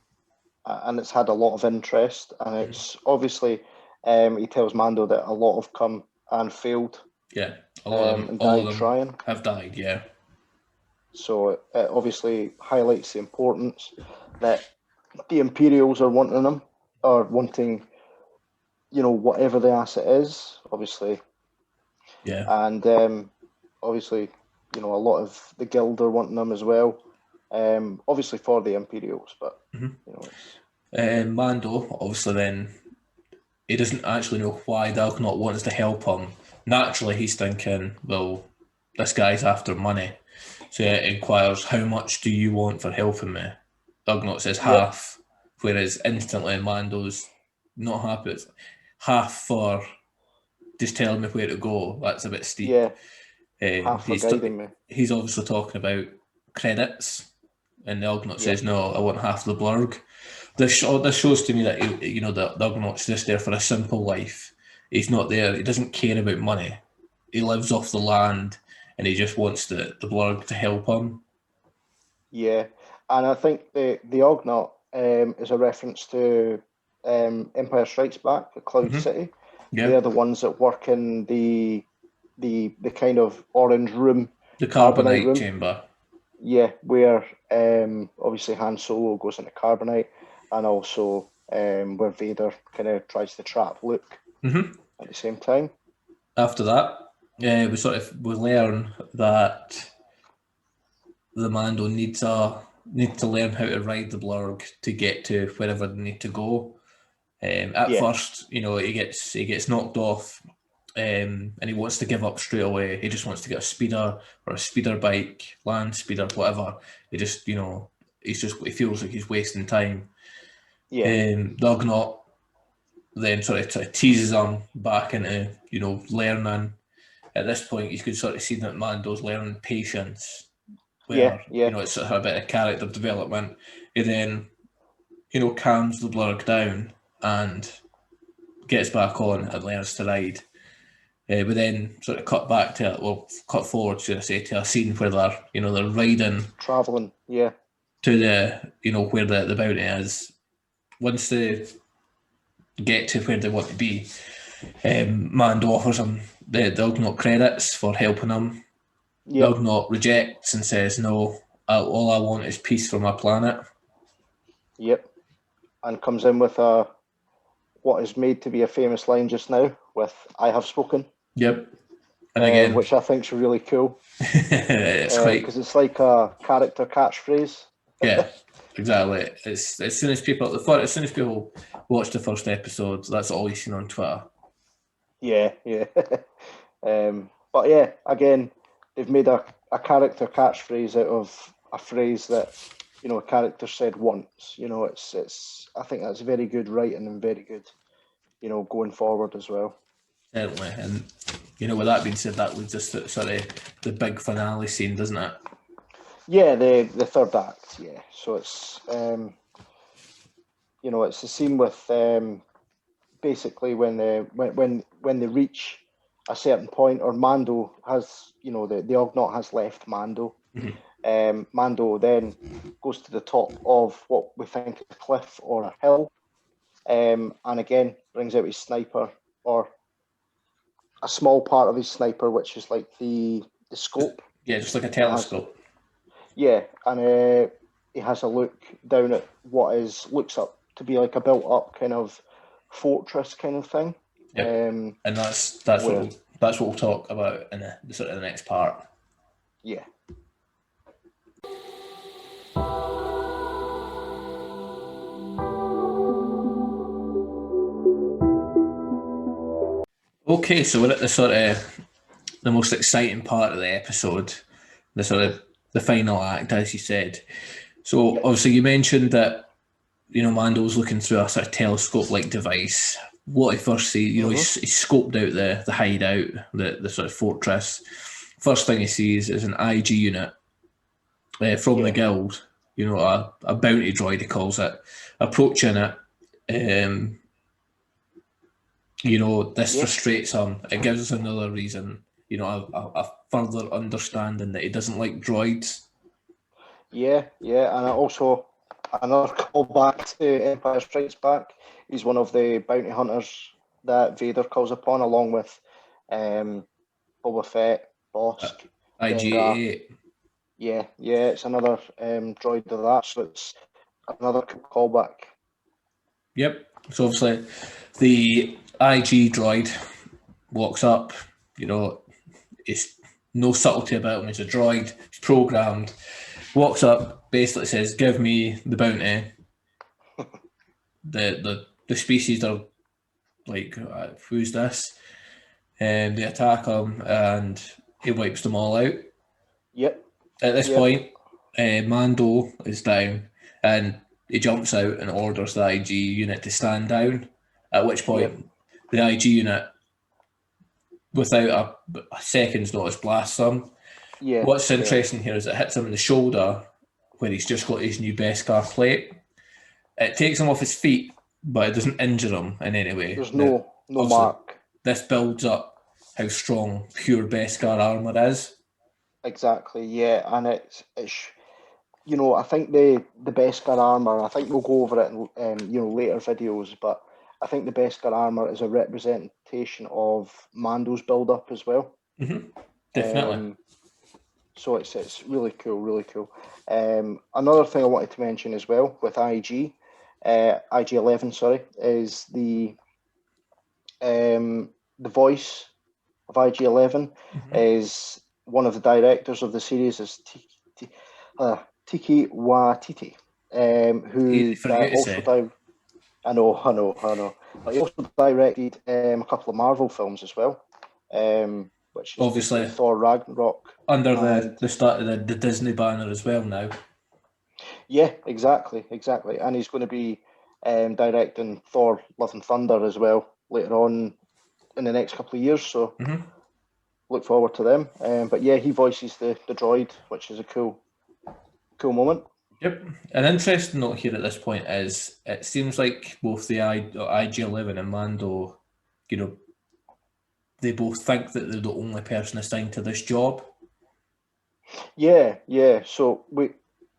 And it's had a lot of interest, and it's obviously, he tells Mando that a lot have come and failed. Yeah, all of them have died, yeah. So it obviously highlights the importance that the Imperials are wanting them, or wanting, whatever the asset is, obviously. Yeah. And obviously, a lot of the Guild are wanting them as well. Obviously for the Imperials, but Mando, obviously then, he doesn't actually know why the Ugnaught wants to help him. Naturally, he's thinking, well, this guy's after money. So he inquires, how much do you want for helping me? The Ugnaught says half, whereas instantly Mando's not happy. It's half for just telling me where to go. That's a bit steep. Yeah, half for guiding me. He's obviously talking about credits, and the Ugnaught says, no, I want half the blurg. This shows to me that, the Ugnaught's just there for a simple life. He's not there. He doesn't care about money. He lives off the land, and he just wants the blurg to help him. Yeah, and I think the Ugnaught is a reference to Empire Strikes Back, the Cloud City. Yeah. They're the ones that work in the kind of orange room, the carbonite room. Chamber. Yeah, where obviously Han Solo goes into carbonite, and also where Vader kind of tries to trap Luke at the same time. After that, we learn that the Mando needs to learn how to ride the blurg to get to wherever they need to go. At first, he gets knocked off, and he wants to give up straight away. He just wants to get a speeder or a speeder bike, land speeder, whatever. He just, he feels like he's wasting time. Yeah. The Ugnaught then sort of teases him back into, learning. At this point, you could sort of see that Mando's learning patience. Where, it's sort of a bit of character development. He then, calms the blurg down and gets back on and learns to ride. We then sort of cut forward, should I say, to a scene where they're riding, traveling, to the, where the bounty is. Once they get to where they want to be, Mando offers them the Ugnaught credits for helping him. Yep. Ugnaught rejects and says, no, all I want is peace for my planet. Yep. And comes in with what is made to be a famous line just now with "I have spoken." Yep. And again, which I think is really cool. It's quite, because it's like a character catchphrase. Yeah, exactly. It's as soon as people watch the first episode, that's all you've seen on Twitter. Yeah. But yeah, again, they've made a character catchphrase out of a phrase that a character said once. It's I think that's very good writing and very good, going forward as well. Certainly, and with that being said, that leads us to sort of the big finale scene, doesn't it? Yeah, the third act. Yeah, so it's it's the scene with basically when they reach a certain point, or Mando has the Ugnaught has left Mando. Mando then goes to the top of what we think is a cliff or a hill, and again brings out his sniper, or a small part of his sniper, which is like the scope. Yeah, just like a telescope. And he has a look down at what looks up to be like a built-up kind of fortress kind of thing. Yep. And that's what we'll talk about in the sort of the next part. Yeah. Okay, so we're at the sort of the most exciting part of the episode, the sort of the final act, as you said. So obviously you mentioned that Mando's looking through a sort of telescope-like device. What he first sees, he's scoped out the hideout, the sort of fortress. First thing he sees is an IG unit from the guild. A bounty droid, he calls it, approaching it. This frustrates him. It gives us another reason, a further understanding that he doesn't like droids. Yeah, and also another callback to Empire Strikes Back. He's one of the bounty hunters that Vader calls upon, along with Boba Fett, Bosk, IG-88. Yeah, it's another droid of that, so it's another callback. Yep. So obviously, the IG droid walks up. It's no subtlety about him. He's a droid. He's programmed. Walks up, basically says, "Give me the bounty." The species are like, "Who's this?" And they attack him, and he wipes them all out. Yep. At this point, Mando is down, and he jumps out and orders the IG unit to stand down. At which point, the IG unit, without a second's notice, blasts him. Yeah. What's interesting here is it hits him in the shoulder where he's just got his new Beskar plate. It takes him off his feet, but it doesn't injure him in any way. There's no mark. This builds up how strong pure Beskar armor is. Exactly, yeah, and it's you know, I think the Beskar armor, I think we'll go over it in you know, later videos, but I think the Beskar armor is a representation of Mando's build up as well. Definitely. So it's really cool, really cool. Another thing I wanted to mention as well with IG-11, sorry, is the voice of IG-11 is one of the directors of the series is Tiki Waititi, who also I know. But he also directed a couple of Marvel films as well, which is obviously Thor Ragnarok under the start of the Disney banner as well now. Yeah, exactly, and he's going to be directing Thor: Love and Thunder as well later on in the next couple of years. So look forward to them. But yeah, he voices the droid, which is a cool moment. Yep. An interesting note here at this point is it seems like both the IG-11 and Mando, you know, they both think that they're the only person assigned to this job. Yeah. So we,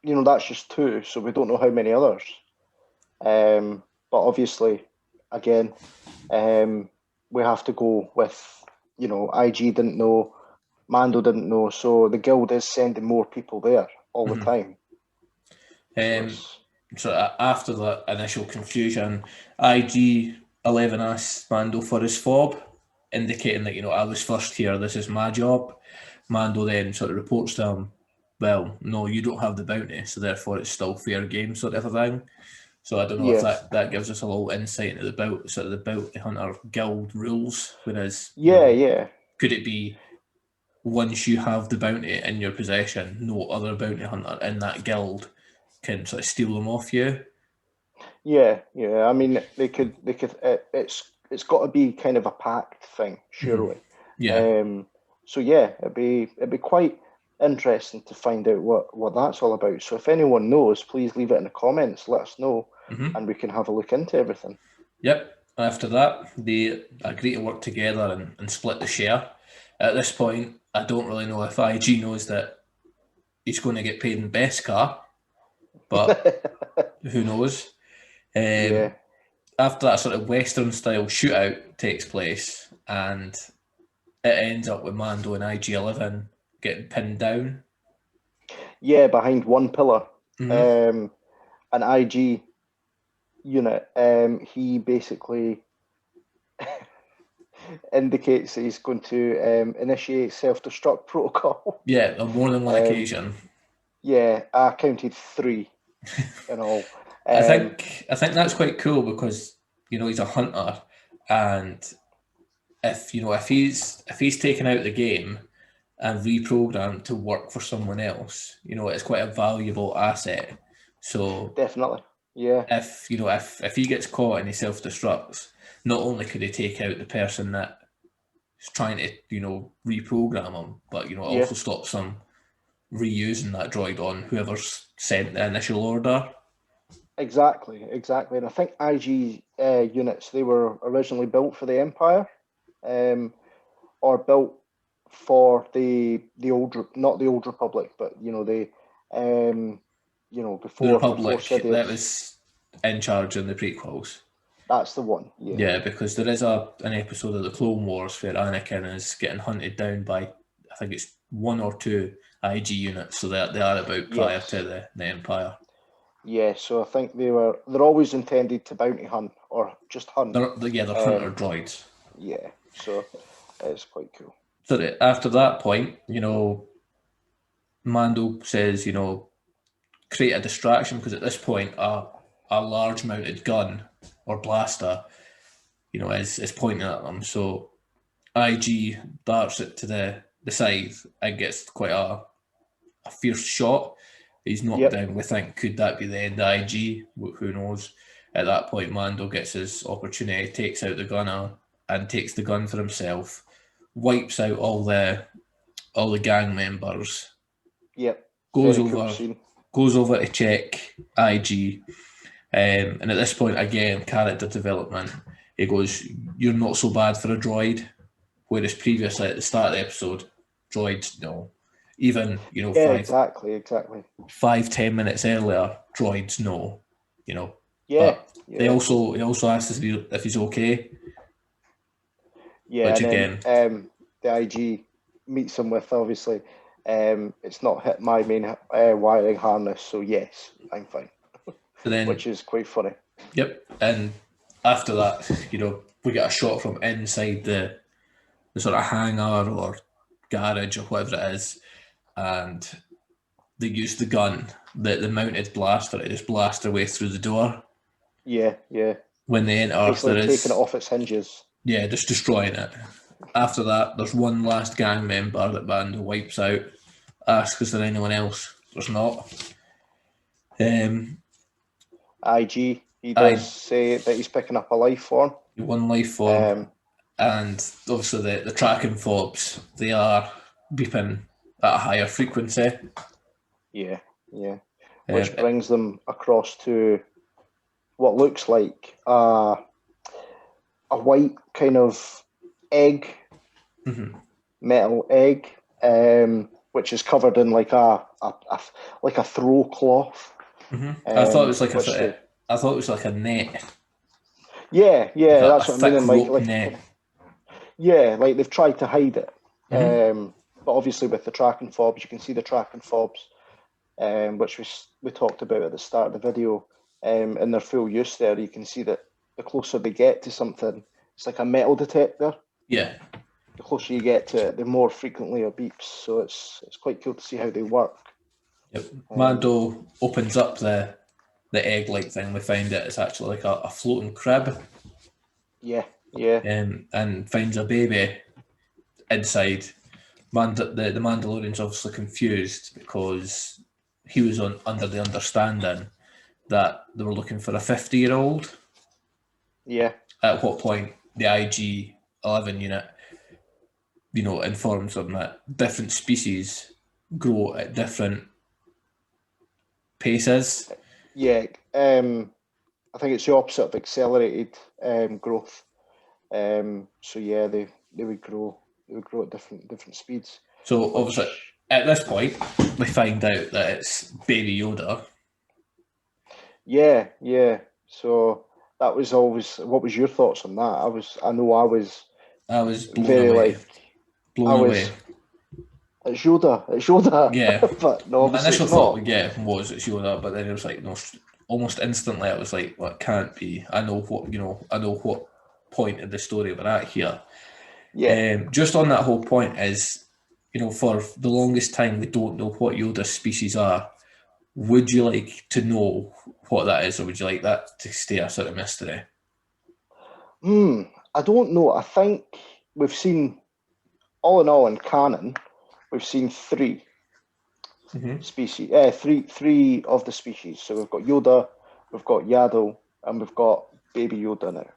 you know, that's just two. So we don't know how many others. But obviously, again, we have to go with, you know, IG didn't know, Mando didn't know, so the guild is sending more people there all the time. So after that initial confusion, IG-11 asks Mando for his fob, indicating that, you know, I was first here, this is my job. Mando then sort of reports to him, well, no, you don't have the bounty, so therefore it's still fair game sort of a thing. So I don't know if that gives us a little insight into the bounty hunter guild rules, whereas could it be once you have the bounty in your possession, no other bounty hunter in that guild can sort of steal them off you? Yeah. I mean, they could. It's got to be kind of a pact thing, surely. Yeah. So yeah, it'd be quite interesting to find out what that's all about. So if anyone knows, please leave it in the comments. Let us know, and we can have a look into everything. Yep. After that, they agree to work together and split the share. At this point, I don't really know if IG knows that he's going to get paid in Beskar, but who knows? After that sort of Western style shootout takes place, and it ends up with Mando and IG-11 getting pinned down. Yeah, behind one pillar. An IG unit, he basically indicates that he's going to initiate self-destruct protocol. Yeah, on more than one occasion. Yeah, I counted 3 in all. I think that's quite cool because, you know, he's a hunter, and if he's taken out of the game and reprogrammed to work for someone else, you know, it's quite a valuable asset. So definitely, yeah. If he gets caught and he self-destructs, not only could he take out the person that is trying to, you know, reprogram him, but, you know, it also stops him reusing that droid on whoever's sent the initial order. Exactly. And I think IG units, they were originally built for the Empire, or built for the old, not the Old Republic, but, you know, before the Republic before that was in charge in the prequels. That's the one. Yeah, because there is an episode of the Clone Wars where Anakin is getting hunted down by, I think it's 1 or 2 IG units, so they are about prior to the Empire. Yeah, so I think they're always intended to bounty hunt or just hunt. They're hunter droids. Yeah, so it's quite cool. So after that point, you know, Mando says, you know, create a distraction, because at this point a large mounted gun or blaster, you know, is pointing at them. So IG darts it to the side and gets quite a fierce shot. He's knocked down. We think, could that be the end of IG? Who knows? At that point, Mando gets his opportunity, takes out the gunner, and takes the gun for himself, wipes out all the gang members. Yep. Goes Very cool over scene. Goes over to check IG, and at this point again, character development. He goes, "You're not so bad for a droid," whereas previously at the start of the episode, droids no. Even Yeah, exactly. 5-10 minutes earlier, droids no. Yeah, But yeah. he also asks if he's okay. Yeah, Which and again, then the IG meets him with, obviously, it's not hit my main wiring harness, so yes, I'm fine. so then, which is quite funny. Yep, and after that, we get a shot from inside the sort of hangar or garage or whatever it is, and they use the gun, the mounted blaster, to just blast their way through the door. Yeah. When they enter, basically taking it off its hinges. Yeah, just destroying it. After that, there's one last gang member that Mando wipes out. Asks, is there anyone else? There's not. IG, he does say that he's picking up a life form. One life form. And obviously the tracking fobs, they are beeping at a higher frequency. Yeah. Which brings them across to what looks like a white kind of egg, metal egg, which is covered in like a throw cloth. I thought it was like a net. Yeah, that's a what I mean. Like net. Yeah, like they've tried to hide it. But obviously with the tracking fobs, you can see the tracking fobs, which we talked about at the start of the video, in their full use there. You can see that the closer they get to something, it's like a metal detector. Yeah. The closer you get to it, the more frequently it beeps. So it's quite cool to see how they work. Yep. Mando opens up the egg-like thing. We find it's actually like a floating crab. Yeah. And finds a baby inside. The Mandalorian's obviously confused because he was under the understanding that they were looking for a 50-year-old. Yeah. At what point the IG-11 unit, informs them that different species grow at different paces. Yeah. I think it's the opposite of accelerated growth. So yeah, they would grow at different speeds. So obviously at this point we find out that it's Baby Yoda. Yeah. So that was always. What was your thoughts on that? I was blown away. It's Yoda. Yeah. But no, my initial it's thought not. Was it's Yoda, but then it was like, no, almost instantly I was like, well, it can't be. I know what point of the story we're at here. Yeah. Just on that whole point is, for the longest time we don't know what Yoda's species are. Would you like to know what that is, or would you like that to stay a sort of mystery? I don't know. I think we've seen, all in all, in canon, we've seen three species. Three of the species. So we've got Yoda, we've got Yaddle, and we've got Baby Yoda now,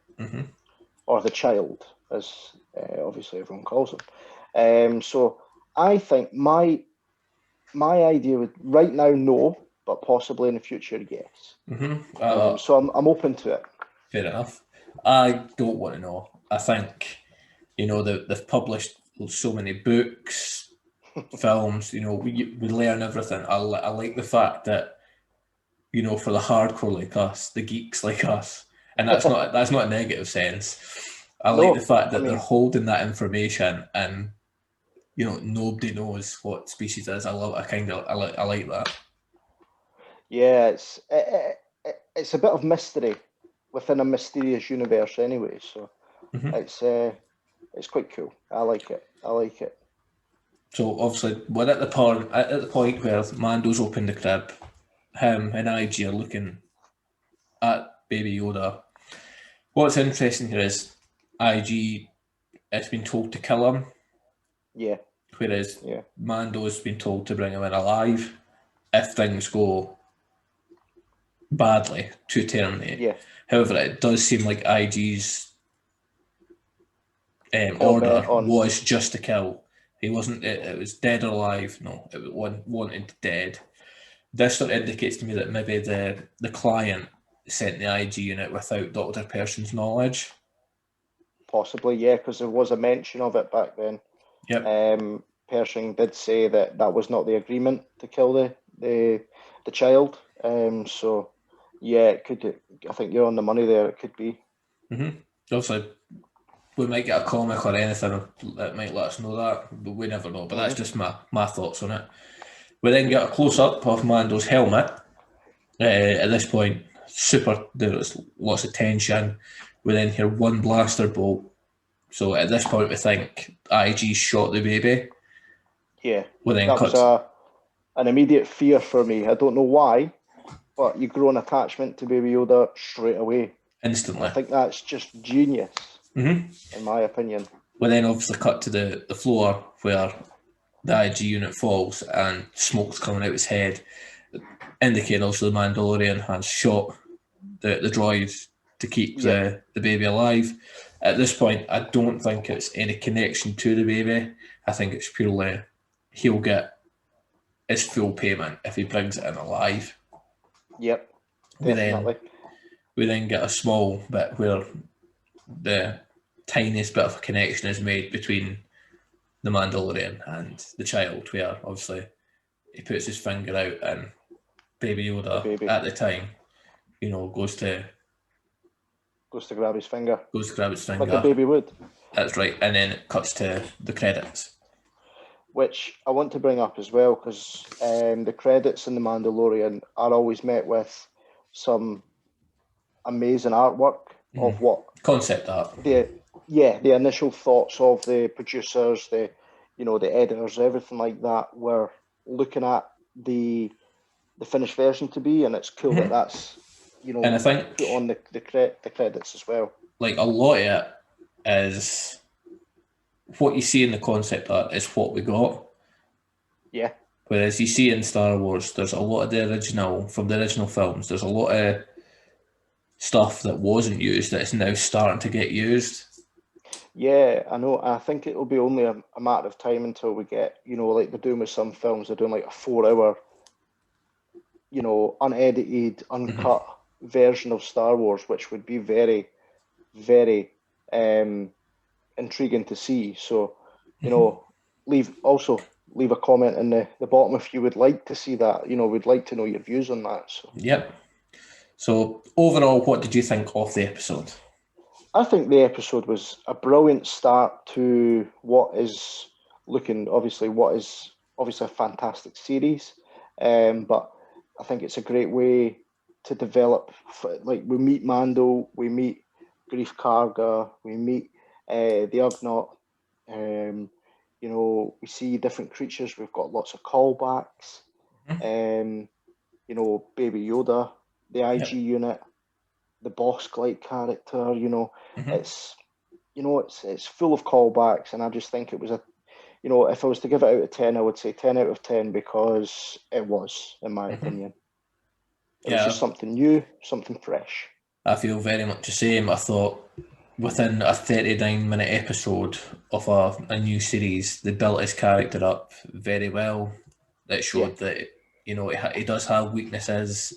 or the child, as obviously everyone calls him. So I think my idea would right now no, but possibly in the future yes. So I'm open to it. Fair enough. I don't want to know. I think they've published so many books, films. We learn everything. I like the fact that for the hardcore like us, the geeks like us, and that's not a negative sense. I like the fact that they're holding that information and nobody knows what species is. I like that. Yeah, it's a bit of mystery within a mysterious universe anyway, so it's quite cool. I like it. So obviously we're at the point where Mando's opened the crib. Him and IG are looking at Baby Yoda. What's interesting here is IG has been told to kill him. Yeah. Whereas Mando's been told to bring him in alive if things go badly to terminate. Yeah. However, it does seem like IG's Comment order on was just to kill. He wasn't. It was dead or alive. No, it was wanted dead. This sort of indicates to me that maybe the client sent the IG unit without Dr. Person's knowledge. possibly, yeah, because there was a mention of it back then. Yep. Pershing did say that was not the agreement to kill the child. So yeah, it could. I think you're on the money there. It could be. Also, we might get a comic or anything that might let us know that, but we never know. But that's just my thoughts on it. We then get a close up of Mando's helmet. At this point, there's lots of tension. We then hear one blaster bolt. So at this point, we think IG shot the baby. Yeah, We then that was an immediate fear for me. I don't know why, but you grow an attachment to Baby Yoda straight away. Instantly. I think that's just genius, in my opinion. We then obviously cut to the floor where the IG unit falls and smoke's coming out his head, indicating also the Mandalorian has shot the droid to keep the baby alive. At this point, I don't think it's any connection to the baby. I think it's purely he'll get his full payment if he brings it in alive. Yep, definitely. We then get a small bit where the tiniest bit of connection is made between the Mandalorian and the child, where obviously he puts his finger out and Baby Yoda at the time, goes to grab his finger. Like a baby would. That's right. And then it cuts to the credits. Which I want to bring up as well, because the credits in The Mandalorian are always met with some amazing artwork of what concept art. The initial thoughts of the producers, the editors, everything like that, were looking at the finished version to be, and it's cool that that's and I think put on the credits as well. Like a lot of it is what you see in the concept art is what we got. Yeah. Whereas you see in Star Wars, there's a lot of the original films. There's a lot of stuff that wasn't used that is now starting to get used. Yeah, I know. I think it'll be only a matter of time until we get, like they're doing with some films, they're doing like a 4-hour, unedited, uncut version of Star Wars, which would be very, very intriguing to see. So, leave a comment in the bottom if you would like to see that. We'd like to know your views on that. So. Yep. So overall, what did you think of the episode? I think the episode was a brilliant start to what is obviously a fantastic series. But I think it's a great way to develop. Like, we meet Mando, we meet Grief Karga, we meet the Ugnaught. We see different creatures. We've got lots of callbacks. Baby Yoda, the IG unit, the boss Glide character. It's full of callbacks, and I just think it was if I was to give it out of 10, I would say 10 out of 10, because it was, in my opinion. It was just something new, something fresh. I feel very much the same. I thought within a 39-minute episode of a new series, they built his character up very well. It showed that he does have weaknesses.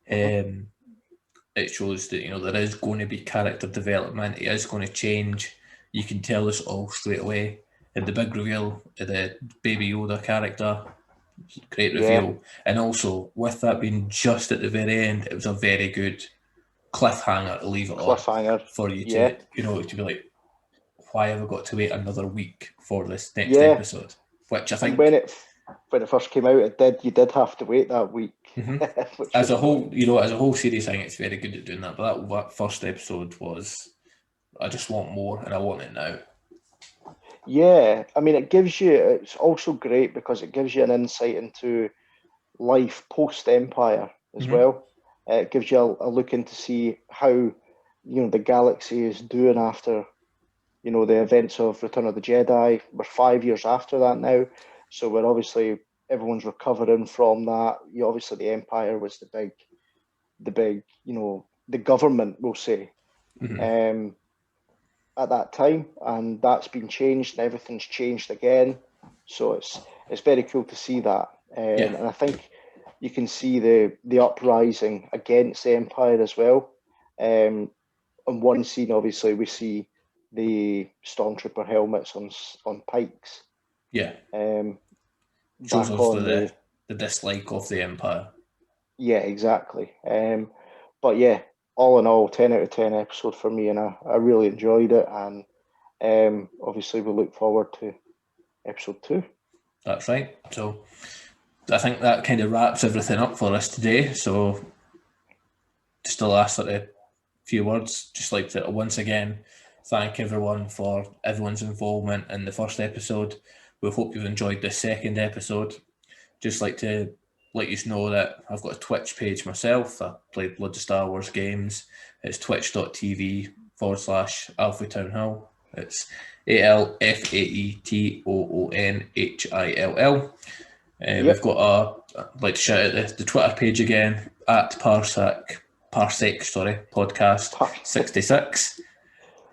It shows that there is going to be character development. He is going to change. You can tell this all straight away. And the big reveal of the Baby Yoda character, great reveal. And also, with that being just at the very end, it was a very good cliffhanger to leave it on for you to to be like, why have I got to wait another week for this next episode? Which I think when it first came out, you did have to wait that week. As a whole series, I think it's very good at doing that. But that first episode was, I just want more, and I want it now. Yeah, I mean, it's also great because it gives you an insight into life post-Empire as well. It gives you a look into see how, the galaxy is doing after, the events of Return of the Jedi. We're 5 years after that now. So we're obviously, everyone's recovering from that. Obviously the Empire was the big, the government, we'll say, at that time, and that's been changed, and everything's changed again. So it's very cool to see that, and I think you can see the uprising against the Empire as well. On one scene, obviously, we see the stormtrooper helmets on pikes. Yeah. Shows off the dislike of the Empire. Yeah, exactly. But yeah, all in all, 10 out of 10 episode for me, and I really enjoyed it. And obviously, we look forward to episode 2. That's right. So I think that kind of wraps everything up for us today. So just the last sort of few words, just like to once again thank everyone for everyone's involvement in the first episode. We hope you've enjoyed the second episode. Just like to let you know that I've got a Twitch page myself. I play Blood Star Wars games. It's twitch.tv/alfaetoonhill. It's ALFAETOONHILL. We've got I'd like to shout out the Twitter page again at Parsec Podcast 66.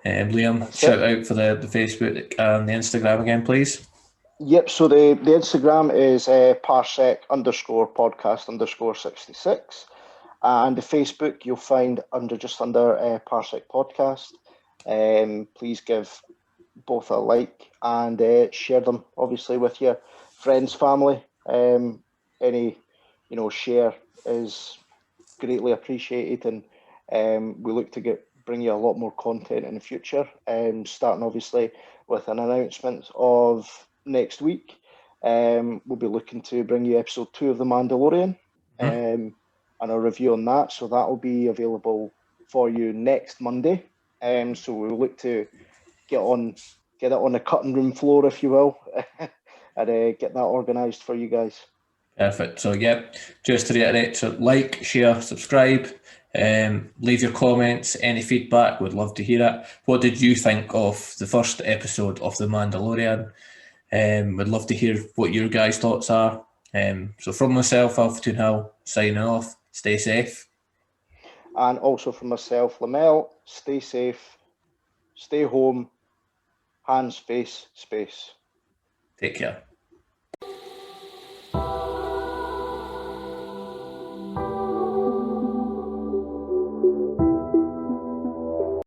Liam, shout out for the Facebook and the Instagram again, please. Yep, so the Instagram is Parsec_podcast_66, and the Facebook you'll find under Parsec Podcast. Please give both a like and share them obviously with your friends, family. Any share is greatly appreciated, and we look to bring you a lot more content in the future, starting obviously with an announcement of next week. We'll be looking to bring you episode 2 of The Mandalorian, and a review on that. So that will be available for you next Monday. So we'll look to get it on the cutting room floor, if you will, and get that organised for you guys. Perfect. So just to reiterate, so like, share, subscribe, leave your comments, any feedback, we'd love to hear it. What did you think of the first episode of The Mandalorian? We'd love to hear what your guys' thoughts are. So from myself, alfaetoonhill, signing off. Stay safe. And also from myself, Lemmel, stay safe, stay home, hands, face, space. Take care.